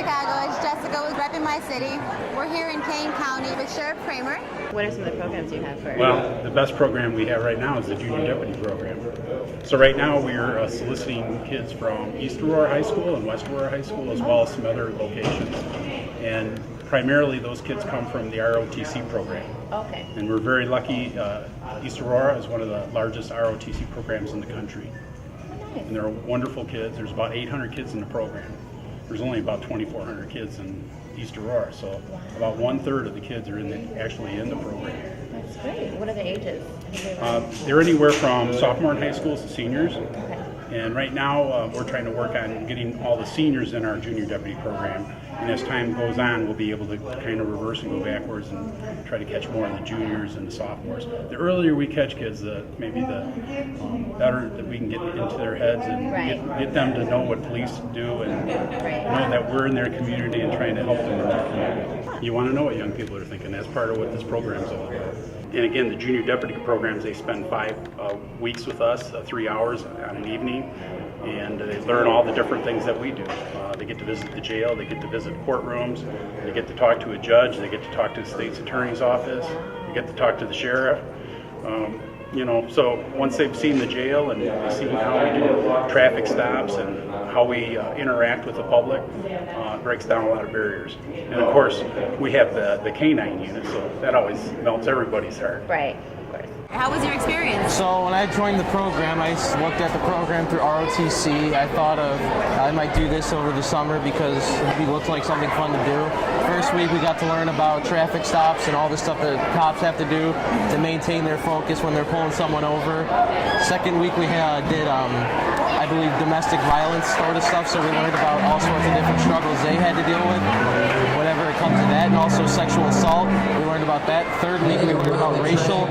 Chicago. It's Jessica with Reppin my city. We're here in Kane County with Sheriff Kramer. What are some of the programs you have for? Well, the best program we have right now is the Junior Deputy program. So right now we are soliciting kids from East Aurora High School and West Aurora High School, as well as some other locations. And primarily those kids come from the ROTC program. Okay. And we're very lucky. East Aurora is one of the largest ROTC programs in the country. Nice. And they're wonderful kids. There's about 800 kids in the program. There's only about 2,400 kids in East Aurora, so about 1/3 of the kids are actually in the program. That's great. What are the ages? They're anywhere from sophomore in high schools to seniors. Okay. And right now we're trying to work on getting all the seniors in our junior deputy program. And as time goes on, we'll be able to kind of reverse and go backwards and try to catch more of the juniors and the sophomores. The earlier we catch kids, maybe the better that we can get into their heads and get them to know what police do and know that we're in their community and trying to help them in their community. You want to know what young people are thinking. That's part of what this program is all about. And again, the junior deputy programs, they spend 5 weeks with us, 3 hours on an evening, and they learn all the different things that we do. They get to visit the jail, they get to visit courtrooms, they get to talk to a judge, they get to talk to the state's attorney's office, they get to talk to the sheriff. So once they've seen the jail and they've seen how we do traffic stops and how we interact with the public, it breaks down a lot of barriers. And of course, we have the Canine unit, so that always melts everybody's heart. Right, of course. How was your experience? So when I joined the program, I looked at the program through ROTC. I thought I might do this over the summer because it looked like something fun to do. First week we got to learn about traffic stops and all the stuff that cops have to do to maintain their focus when they're pulling someone over. Second week we did, I believe, domestic violence sort of stuff, so we learned about all sorts of different struggles they had to deal with, whatever it comes to that, and also sexual assault. We learned about that. Third week we learned about racial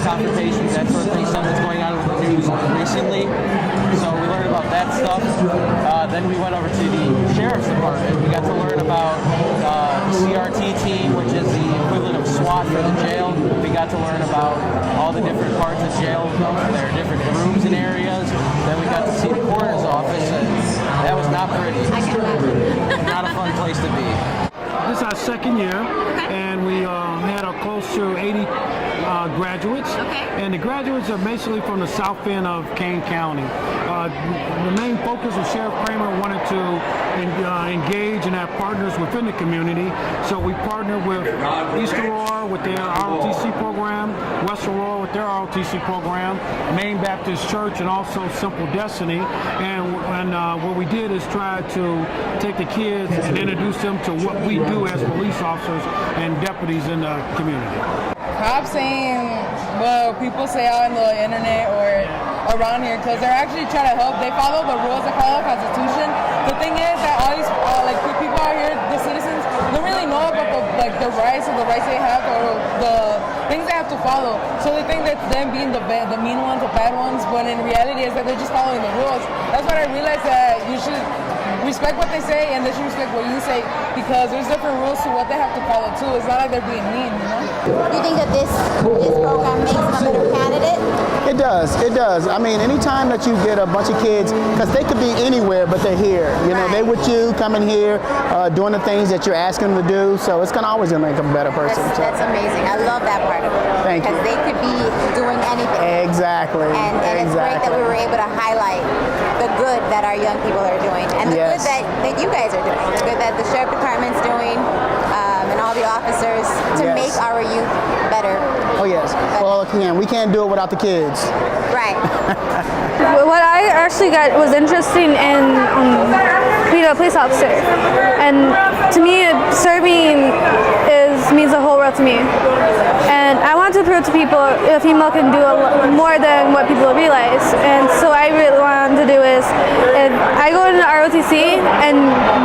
confrontations, that sort of thing, stuff that's going on with the news recently. So we learned about that stuff. Then we went over to the sheriff's department. We got to learn about the CRT team, which is the equivalent of SWAT for the jail. We got to learn about all the different parts of jail. There are different rooms and areas. Then we got to see the coroner's office, and that was not pretty. I can imagine. Not a fun place to be. This is our second year, and we had close to 80 graduates. Okay. And the graduates are basically from the south end of Kane County. The main focus of Sheriff Kramer wanted to engage and have partners within the community. So we partnered with East Aurora with their ROTC program, West Aurora with their ROTC program, Main Baptist Church, and also Simple Destiny. And what we did is try to take the kids and introduce them to what we do as police officers and deputies in the community. Cops saying what people say out on the internet or around here, because they're actually trying to help. They follow the rules, they follow the Constitution. The thing is that all these people out here, the citizens, don't really know about the rights they have or the things they have to follow. So they think that them being the mean ones, the bad ones, when in reality is that they're just following the rules. That's when I realized that you should respect what they say and they should respect what you say, because there's different rules to what they have to follow too. It's not like they're being mean, you know? Do you think that this program makes them a better candidate? It does. I mean, anytime that you get a bunch of kids, because they could be anywhere, but they're here. You know, they're with you, coming here, doing the things that you're asking them to do. So it's always going to make them a better person. That's amazing. I love that part of it. Thank you. Because they could be doing anything. Exactly. And it's great that we were able to highlight the good that our young people are doing, and the good that you guys are doing, the good that the sheriff department's doing, and all the officers to make our youth better. Oh yes. Well, we can't do it without the kids. Right. What I actually got was interesting in being a police officer, and to me, serving means the whole world to me. And I want to prove to people a female can do more than what people realize. And so I really wanted to do is, if I go into ROTC and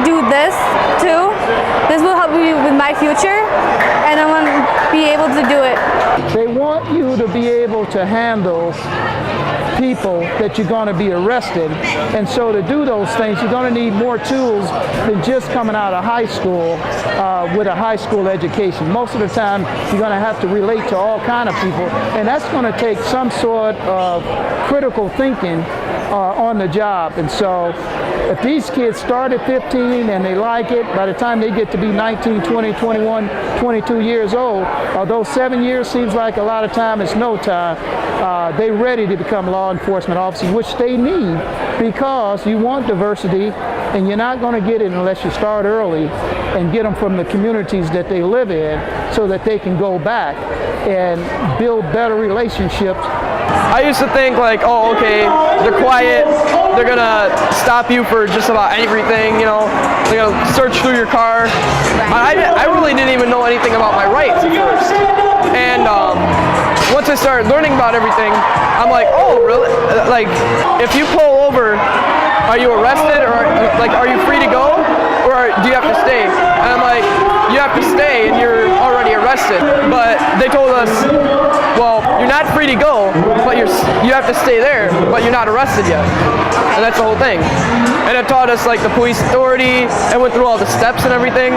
do this too, this will help me with my future, and I want to be able to do it. They want you to be able to handle people that you're going to be arrested, and so to do those things you're going to need more tools than just coming out of high school with a high school education. Most of the time you're going to have to relate to all kind of people, and that's going to take some sort of critical thinking on the job. And so if these kids start at 15 and they like it, by the time they get to be 19, 20, 21, 22 years old, although 7 years seems like a lot of time, it's no time, they're ready to become law enforcement officers, which they need, because you want diversity, and you're not going to get it unless you start early and get them from the communities that they live in so that they can go back and build better relationships. I used to think like, oh, okay, they're quiet, they're gonna stop you for just about everything, you know, they're gonna search through your car. I really didn't even know anything about my rights at first. And once I started learning about everything, I'm like, oh, really? Like, if you pull over, are you arrested, or like, are you free to go, or do you have to stay? And I'm like, you have to stay and you're already arrested. But they told us, well, you're not free to go, but you have to stay there, but you're not arrested yet. And that's the whole thing. And it taught us like the police authority, and went through all the steps and everything.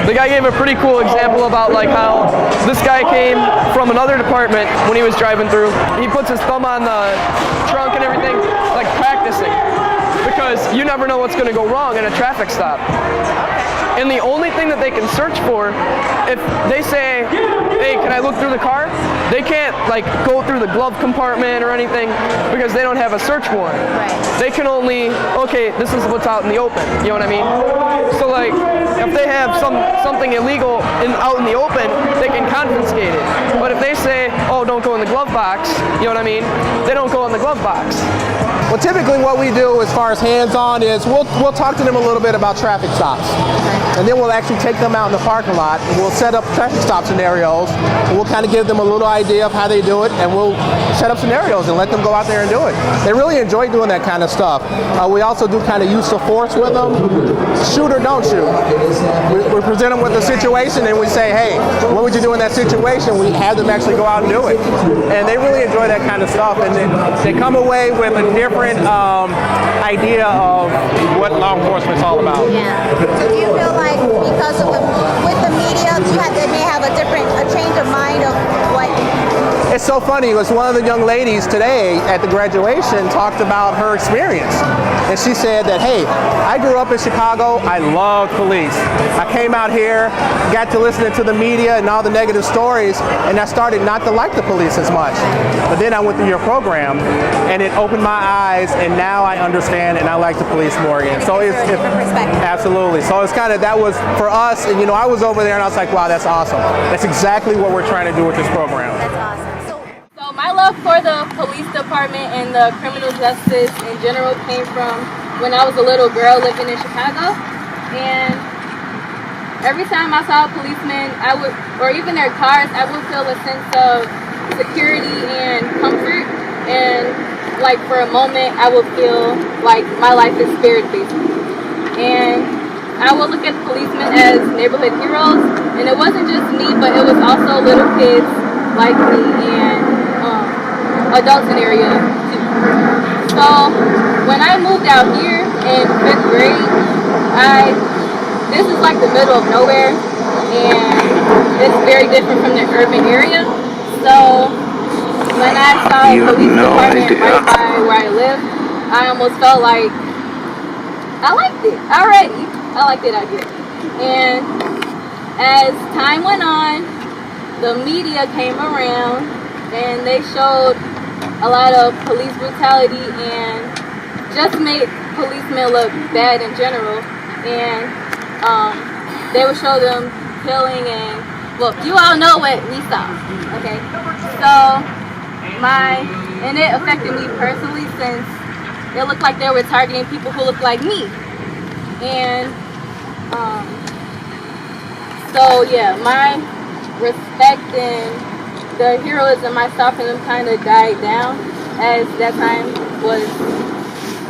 The guy gave a pretty cool example about like how this guy came from another department when he was driving through. He puts his thumb on the trunk and everything, like practicing. Because you never know what's going to go wrong in a traffic stop. And the only thing that they can search for, if they say, hey, can I look through the car? They can't like go through the glove compartment or anything because they don't have a search warrant. Right. They can only, okay, this is what's out in the open. You know what I mean? So like, if they have something illegal out in the open, they can confiscate it. But if they say, oh, don't go in the glove box, you know what I mean? They don't go in the glove box. Well, typically what we do as far as hands-on is we'll talk to them a little bit about traffic stops. And then we'll actually take them out in the parking lot and we'll set up traffic stop scenarios. And we'll kind of give them a little idea of how they do it, and we'll set up scenarios and let them go out there and do it. They really enjoy doing that kind of stuff. We also do kind of use of force with them. Shoot or don't shoot. We present them with a situation and we say, hey, what would you do in that situation? We have them actually go out and do it. And they really enjoy that kind of stuff, and they come away with a different idea of what law enforcement's all about. Yeah. So do you feel like because of with the media, they may have a change of mind of what? It's so funny. It was one of the young ladies today at the graduation talked about her experience. And she said that, hey, I grew up in Chicago. I loved police. I came out here, got to listening to the media and all the negative stories, and I started not to like the police as much. But then I went through your program, and it opened my eyes, and now I understand and I like the police more again. So it's absolutely. So it's kind of, that was for us, and you know, I was over there and I was like, wow, that's awesome. That's exactly what we're trying to do with this program. That's awesome. So my love for the police department and the criminal justice in general came from when I was a little girl living in Chicago. And every time I saw a policeman, or even their cars, I would feel a sense of security and comfort. And like for a moment, I would feel like my life is spared, basically. And I would look at policemen as neighborhood heroes. And it wasn't just me, but it was also little kids like me and adults in the area too. So when I moved out here in 5th grade, this is like the middle of nowhere, and it's very different from the urban area. So when I saw a police department right by where I live, I almost felt like I liked it already. I liked it out here. And as time went on, the media came around and they showed a lot of police brutality and just made policemen look bad in general. And they would show them killing, and well, you all know what we saw, okay? So and it affected me personally, since it looked like they were targeting people who looked like me. And so yeah, my respect and the heroism I saw from them kind of died down as that time was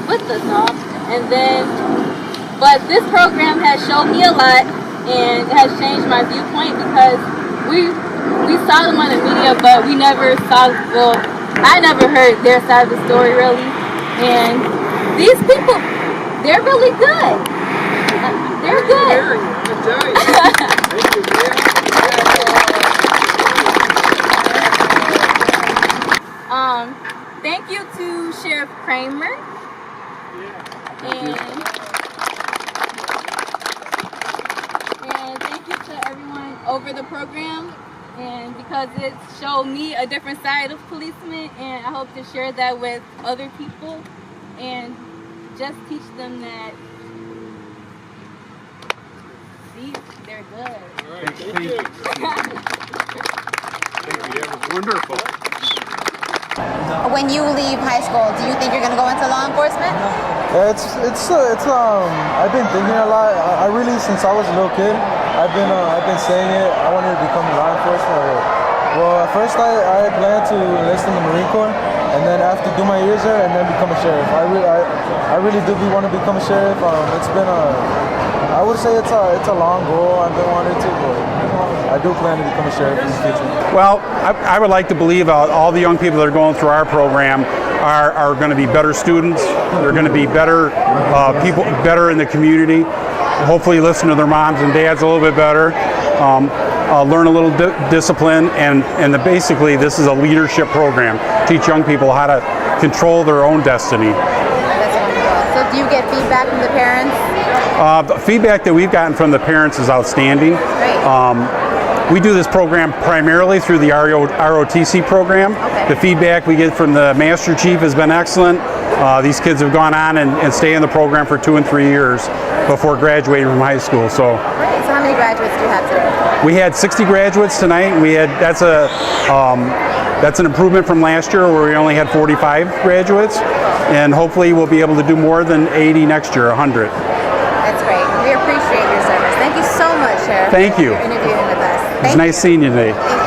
with us all. And then, but this program has showed me a lot, and has changed my viewpoint, because we saw them on the media, but we never saw, well, I never heard their side of the story really. And these people, they're really good. They're good. Thank you to Sheriff Kramer And thank you to everyone over the program, and because it showed me a different side of policemen, and I hope to share that with other people and just teach them that they're good. Thank you. That was wonderful. When you leave high school, do you think you're going to go into law enforcement? I've been thinking a lot. I really, since I was a little kid, I've been saying it. I wanted to become law enforcement. Well, at first I planned to enlist in the Marine Corps, and then after do my years there, and then become a sheriff. I really do want to become a sheriff. It's been I would say it's a long goal. I've been wanting to, but I do plan to become a sheriff in the future. Well, I would like to believe all the young people that are going through our program are going to be better students. They're going to be better people, better in the community. Hopefully listen to their moms and dads a little bit better. Learn a little discipline, and basically this is a leadership program. Teach young people how to control their own destiny. That's wonderful. So do you get feedback from the parents? The feedback that we've gotten from the parents is outstanding. Great. We do this program primarily through the ROTC program. Okay. The feedback we get from the Master Chief has been excellent. These kids have gone on and stay in the program for 2 and 3 years before graduating from high school. So, Great. So how many graduates do you have today? we had 60 graduates tonight. That's an improvement from last year where we only had 45 graduates, and hopefully we'll be able to do more than 80 next year, 100. That's great. We appreciate your service. Thank you so much, Sheriff. Thank you. For interviewing with us. It's nice seeing you today. Thank you.